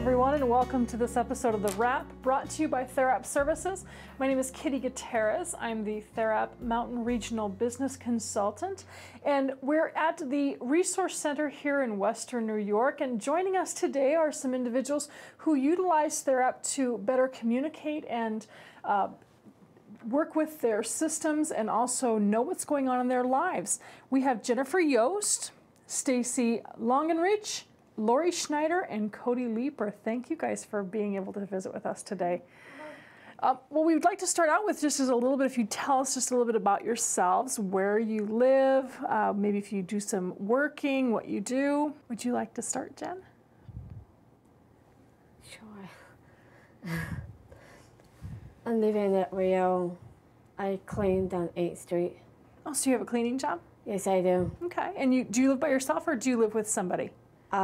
everyone, and welcome to this episode of The Wrap, brought to you by Therap Services. My name is Kitty Gutierrez. I'm the Therap Mountain Regional Business Consultant, and we're at the Resource Center here in Western New York, and joining us today are some individuals who utilize Therap to better communicate and work with their systems and also know what's going on in their lives. We have Jennifer Yost, Stacy Longenrich, Lori Schneider, and Cody Leeper. Thank you guys for being able to visit with us today. Well, we would like to start out with just as a little bit, if you tell us just a little bit about yourselves, where you live, maybe if you do some working, what you do. Would you like to start, Jen? Sure. I live in that Rio. I clean down 8th Street. Oh, so you have a cleaning job? Yes, I do. Okay. And do you live by yourself or do you live with somebody? 2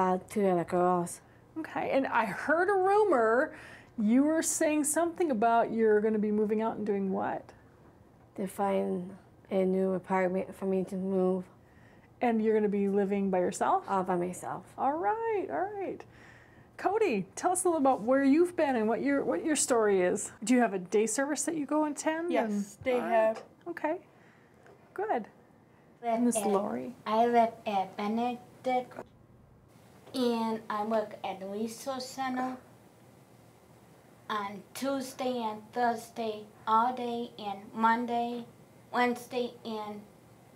other girls. Okay. And I heard a rumor you were saying something about you're going to be moving out and doing what? To find a new apartment for me to move. And you're going to be living by yourself? All by myself. All right, all right. Cody, tell us a little about where you've been and what your story is. Do you have a day service that you go and attend? Yes, they have. Okay, good. Miss Lori. I live at Benedict, and I work at the Resource Center on Tuesday and Thursday all day, and Monday, Wednesday, and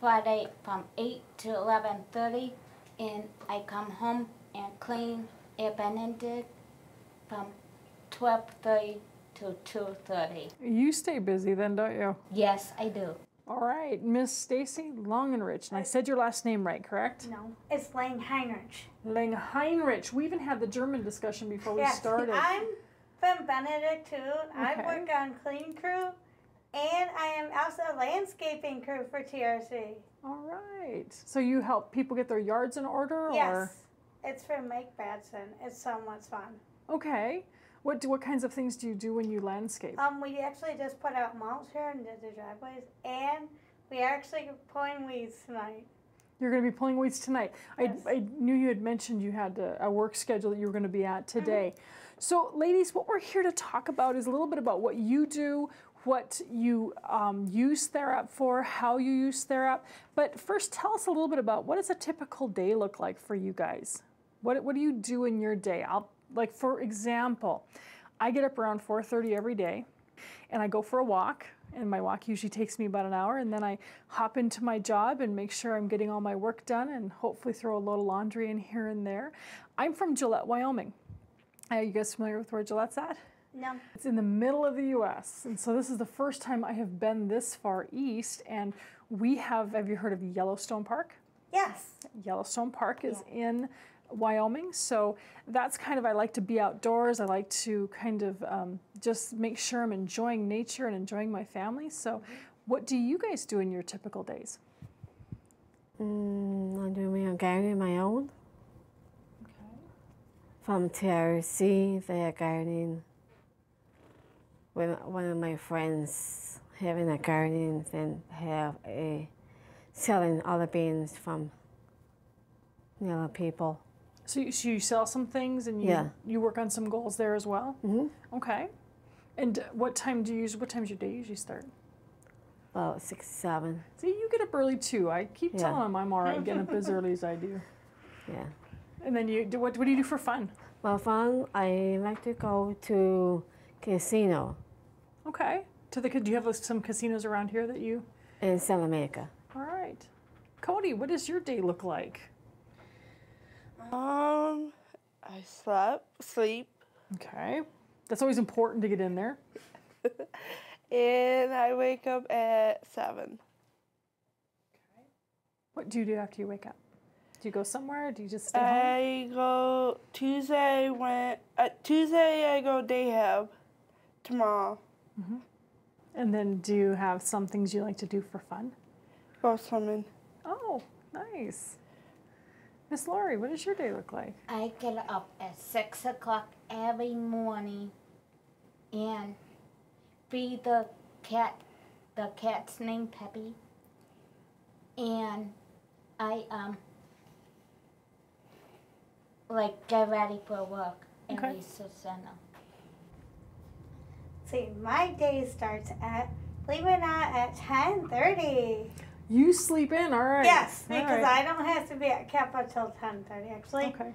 Friday from 8 to 11:30, and I come home and clean at Benedict from 12:30 to 2:30. You stay busy then, don't you? Yes, I do. All right, Miss Stacy Longenrich, and I said your last name right, correct? No, it's Langheinrich. Langheinrich. We even had the German discussion before we started. I'm from Benedict too. I work on clean crew, and I am also a landscaping crew for TRC. All right. So you help people get their yards in order? Yes, it's for Mike Batson. It's so much fun. Okay. What kinds of things do you do when you landscape? We actually just put out mulch here and did the driveways, and we are actually pulling weeds tonight. You're going to be pulling weeds tonight. Yes. I knew you had mentioned you had a work schedule that you were going to be at today. So, ladies, what we're here to talk about is a little bit about what you do, what you use Therap for, how you use Therap. But first, tell us a little bit about what does a typical day look like for you guys? What do you do in your day? Like, for example, I get up around 4:30 every day, and I go for a walk, and my walk usually takes me about an hour, and then I hop into my job and make sure I'm getting all my work done and hopefully throw a load of laundry in here and there. I'm from Gillette, Wyoming. Are you guys familiar with where Gillette's at? No. It's in the middle of the U.S., and so this is the first time I have been this far east, and we have you heard of Yellowstone Park? Yes. Yellowstone Park is in Wyoming, so that's kind of, I like to be outdoors. I like to kind of just make sure I'm enjoying nature and enjoying my family. So what do you guys do in your typical days? I'm doing a garden of my own. Okay. From TRC, they're gardening. With one of my friends having a garden, then have selling other beans from other people. So you sell some things and you work on some goals there as well? Mm-hmm. Okay. And what time's your day usually start? About 6, 7. See, you get up early too. I keep telling them I'm all right getting up as early as I do. Yeah. And then what do you do for fun? Well, fun, I like to go to casino. Okay. Do you have some casinos around here that you? In Santa Monica. All right. Cody, what does your day look like? I sleep. Okay. That's always important to get in there. And I wake up at 7. Okay. What do you do after you wake up? Do you go somewhere? Do you just stay home? I go Tuesday I go day hab tomorrow. Mm-hmm. And then do you have some things you like to do for fun? Go swimming. Oh, nice. Miss Lori, what does your day look like? I get up at 6 o'clock every morning and feed the cat. The cat's named Peppy. And I like get ready for work. in Okay. research center. See, my day starts at, believe it or not, at 10:30. You sleep in, all right. Yes, All because right. I don't have to be at Kappa till 10:30. Okay.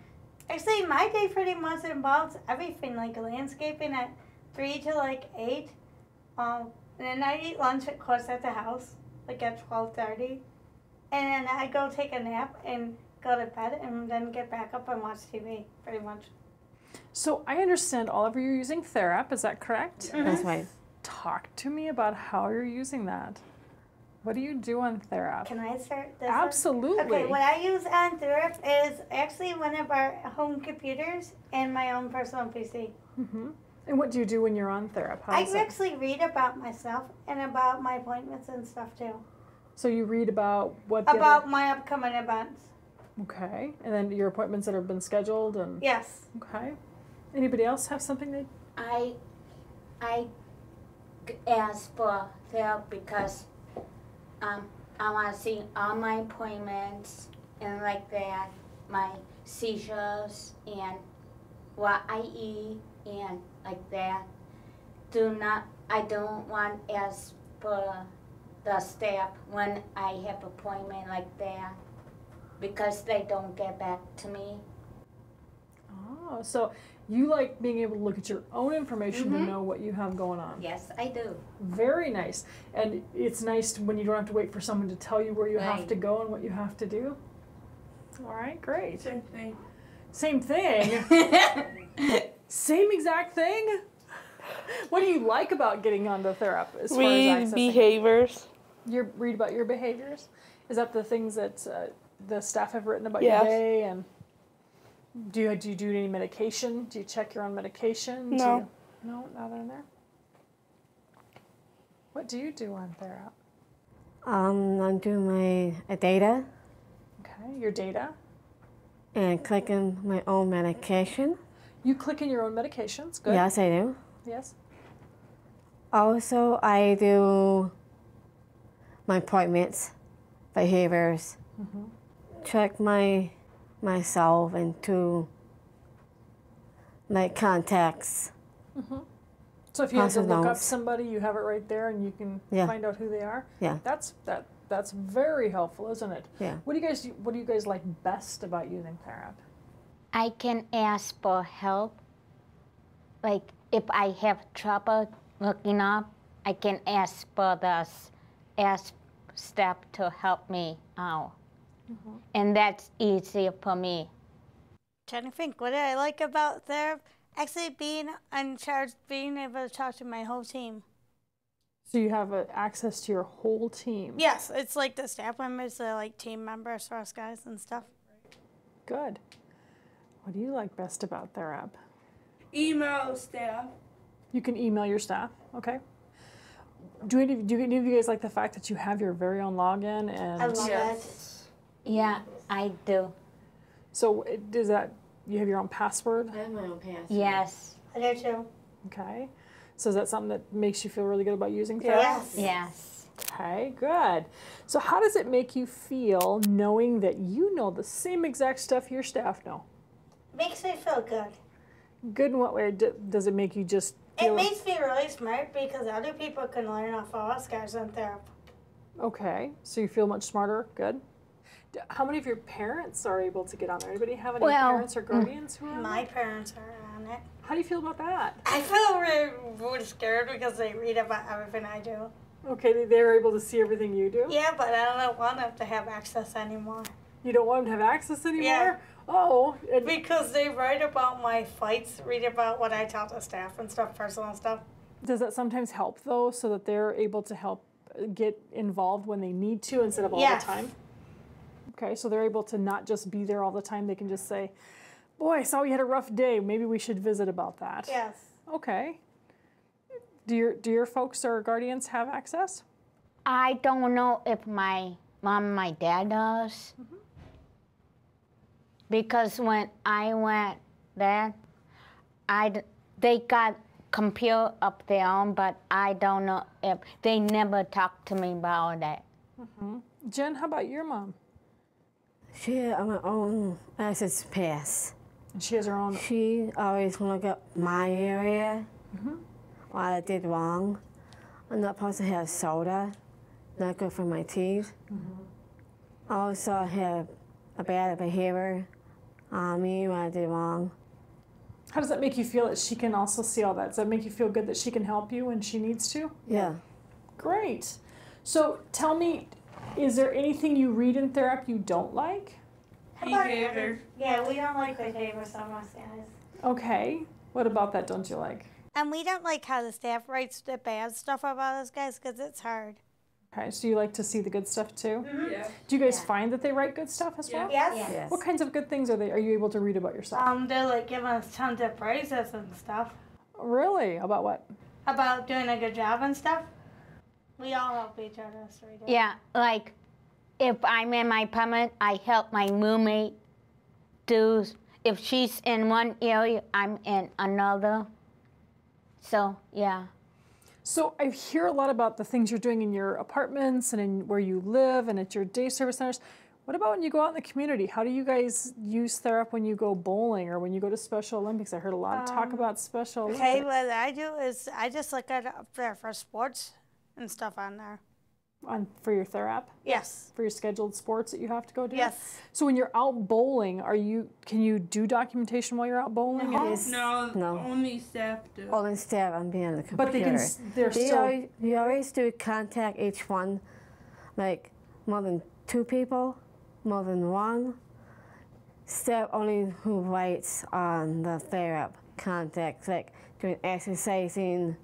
Actually, my day pretty much involves everything, like landscaping at 3 to like 8. And then I eat lunch, of course, at the house, like at 12:30. And then I go take a nap and go to bed and then get back up and watch TV, pretty much. So I understand all of you are using Therap, is that correct? That's right. Talk to me about how you're using that. What do you do on Therap? Can I start this one? Absolutely. Okay, what I use on Therap is actually one of our home computers and my own personal PC. Mm-hmm. And what do you do when you're on Therap? How I is it? actually read about myself and about my appointments and stuff too. So you read about what the About my upcoming events. Okay. And then your appointments that have been scheduled and Yes. okay. Anybody else have something they I asked for help because I want to see all my appointments and like that, my seizures and what I eat and like that. I don't want to ask for the staff when I have appointment like that because they don't get back to me. Oh, so you like being able to look at your own information to know what you have going on. Yes, I do. Very nice. And it's nice when you don't have to wait for someone to tell you where you have Right. to go and what you have to do. All right, great. Same thing. Same thing. Same exact thing. What do you like about getting onto Therap as far Read as accessing? behaviors. You read about your behaviors. Is that the things that the staff have written about Yes. your day? And do you do any medication? Do you check your own medication? No. No, nothing in there. What do you do on Therap? I'm doing my data Okay, your data. and clicking my own medication. You click in your own medications. Good. Yes, I do. Yes. Also, I do my appointments, behaviors, check myself into my contacts. So if you have to Positive look up notes. somebody, you have it right there, and you can Yeah. find out who they are. Yeah. That's very helpful, isn't it? Yeah. What do you guys like best about using Therap? I can ask for help. Like if I have trouble looking up, I can ask for the staff to help me out. And that's easier for me. Trying to think, what did I like about Therap? Actually being in charge, being able to talk to my whole team. So you have access to your whole team. Yes, it's like the staff members are like team members for us guys and stuff. Good. What do you like best about Therap? Email staff. You can email your staff. Okay. Do any of you guys like the fact that you have your very own login and I love Yes. Yeah, I do. so does that you have your own password? I have my own password. Yes. it. I do too. Okay. So is that something that makes you feel really good about using Therap? Yes. Yes. Okay, good. So how does it make you feel knowing that you know the same exact stuff your staff know? Makes me feel good. Good in what way? Does it make you just It feel... makes me really smart because other people can learn off of us guys on Therap. Okay, so you feel much smarter. Good. How many of your parents are able to get on there? Anybody have any Well, parents or guardians who are on My there? parents are on it. How do you feel about that? I feel really scared because they read about everything I do. Okay, they're able to see everything you do? Yeah, but I don't want them to have access anymore. You don't want them to have access anymore? Yeah. Oh, and Because they write about my fights, read about what I tell the staff and stuff, personal stuff. does that sometimes help though, so that they're able to help get involved when they need to instead of all Yes. the time? Okay, so they're able to not just be there all the time. They can just say, boy, I saw you had a rough day. Maybe we should visit about that. Yes. Okay. Do your folks or guardians have access? I don't know if my mom and my dad does. Because when I went there, they got computer up their own, but I don't know if they never talked to me about it. Jen, how about your mom? She had my own access pass. And she has her own. She always look up my area, what I did wrong. I'm not supposed to have soda, not good for my teeth. Also, I have a bad behavior on me when I did wrong. How does that make you feel that she can also see all that? Does that make you feel good that she can help you when she needs to? Yeah. Great. So tell me, is there anything you read in Therap you don't like? Behavior. Yeah, we don't like behavior some of us guys. Okay. What about that don't you like? And we don't like how the staff writes the bad stuff about us guys because it's hard. Okay, so you like to see the good stuff too? Yeah. Do you guys find that they write good stuff as well? Yes. Yes. What kinds of good things are you able to read about yourself? They're like giving us tons of praises and stuff Really? About what? about doing a good job and stuff. We all help each other, so we do. Yeah, like if I'm in my apartment, I help my roommate do. If she's in one area, I'm in another. So yeah. So I hear a lot about the things you're doing in your apartments and in where you live and at your day service centers. What about when you go out in the community? How do you guys use Therap when you go bowling or when you go to Special Olympics? I heard a lot of talk about Special Olympics. Okay, what I do is I just look at it up there for sports and stuff on there. For your Therap? Yes. For your scheduled sports that you have to go do? Yes. So when you're out bowling, can you do documentation while you're out bowling? Yes. No, No. only staff do. All instead, I'm being on the computer. But they can, they're still, We always do contact each one, like more than 2 people, more than 1. Steph only who writes on the Therap contacts, like doing exercising,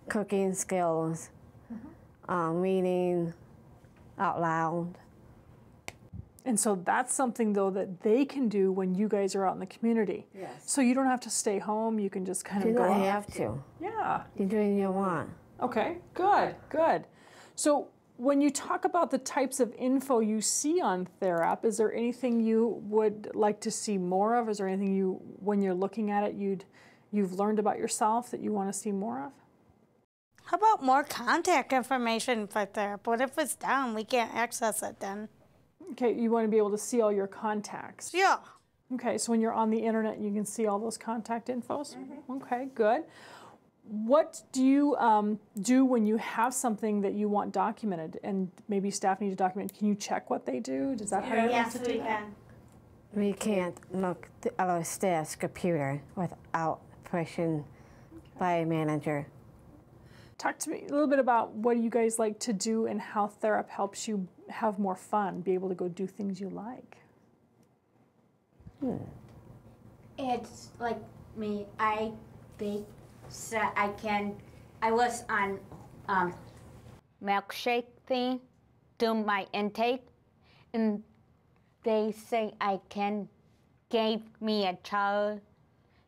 cooking skills, reading out loud. and so that's something though that they can do when you guys are out in the community. Yes. So you don't have to stay home, you can just kind You of go don't out. have to. Yeah. You do what you want. Okay, good, good. So when you talk about the types of info you see on Therap, is there anything you would like to see more of? Is there anything when you're looking at it, you've learned about yourself that you want to see more of? How about more contact information for Therap? What if it's down? We can't access it then. Okay, you want to be able to see all your contacts. Yeah. Okay, so when you're on the internet, you can see all those contact infos? Okay, good. What do you do when you have something that you want documented and maybe staff need to document? Can you check what they do? Is that how you Yes, want to do we that? can. We can't look at our staff's computer without permission by a manager. Talk to me a little bit about what you guys like to do and how Therap helps you have more fun, be able to go do things you like. It's like me. I bake. So I was on milkshake thing, do my intake, and they say I can give me a chart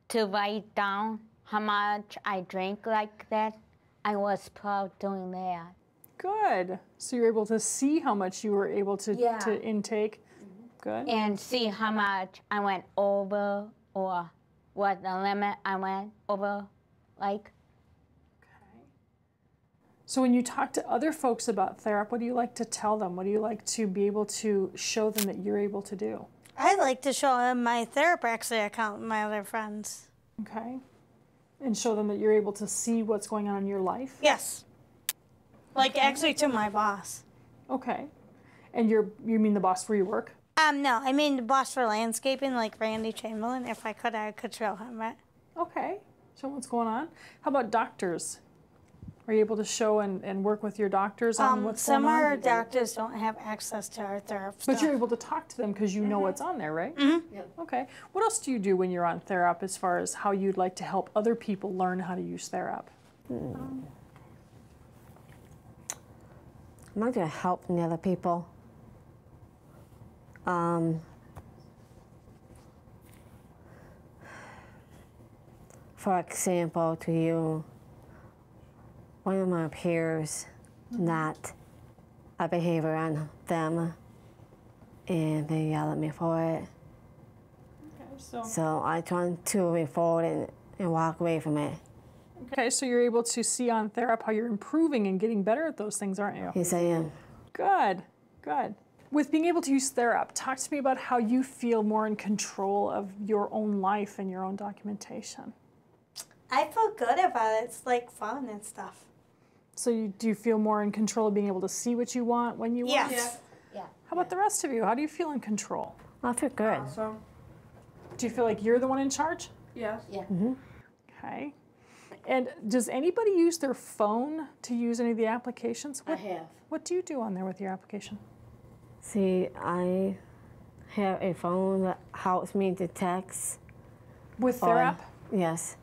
to write down how much I drink like that. I was proud doing that. Good. So you're able to see how much you were able to intake. Good. And see how much I went over or what the limit I went over, like. So when you talk to other folks about Therap, what do you like to tell them? What do you like to be able to show them that you're able to do? I like to show them my Therap actually account with my other friends. Okay. And show them that you're able to see what's going on in your life? Yes. Like actually to my boss. Okay. And you mean the boss where you work? No, I mean the boss for landscaping, like Randy Chamberlain. If I could show him it. Okay. Show what's going on. How about doctors? Are you able to show and work with your doctors on what's going Some on? of our doctors don't have access to our Therap stuff. But you're able to talk to them because you know what's on there, right? Mm-hmm. Yep. Okay. What else do you do when you're on Therap as far as how you'd like to help other people learn how to use Therap? I'm not going to help the other people. For example, to you, one of my peers not a behavior on them, and they yell at me for it. Okay, So I try to move forward and walk away from it. Okay, so you're able to see on Therap how you're improving and getting better at those things, aren't you? Yes, I am. Good, good. With being able to use Therap, talk to me about how you feel more in control of your own life and your own documentation. I feel good about it. It's like fun and stuff. So do you feel more in control of being able to see what you want when you want? Yes. Yeah. How about the rest of you? How do you feel in control? I feel good. Awesome. Do you feel like you're the one in charge? Yes. Yeah. Okay. And does anybody use their phone to use any of the applications? I have. What do you do on there with your application? See, I have a phone that helps me to text. With or- Therap? Yes.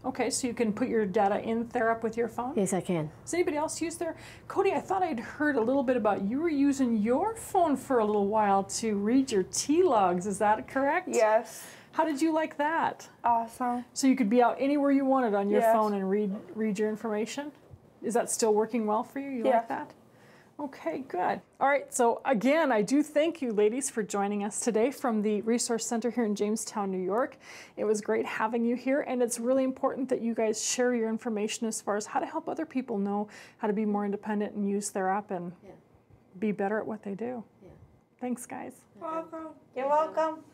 Okay, so you can put your data in Therap with your phone? Yes, I can. Does anybody else use their... Cody, I thought I'd heard a little bit about you were using your phone for a little while to read your T-logs. Is that correct? Yes. How did you like that? Awesome. So you could be out anywhere you wanted on your Yes. phone and read your information? Is that still working well for you? You Yeah. like that? Okay, good. All right, so again, I do thank you ladies for joining us today from the Resource Center here in Jamestown, New York. It was great having you here, and it's really important that you guys share your information as far as how to help other people know how to be more independent and use their app and be better at what they do. Thanks, guys. Welcome. You're welcome.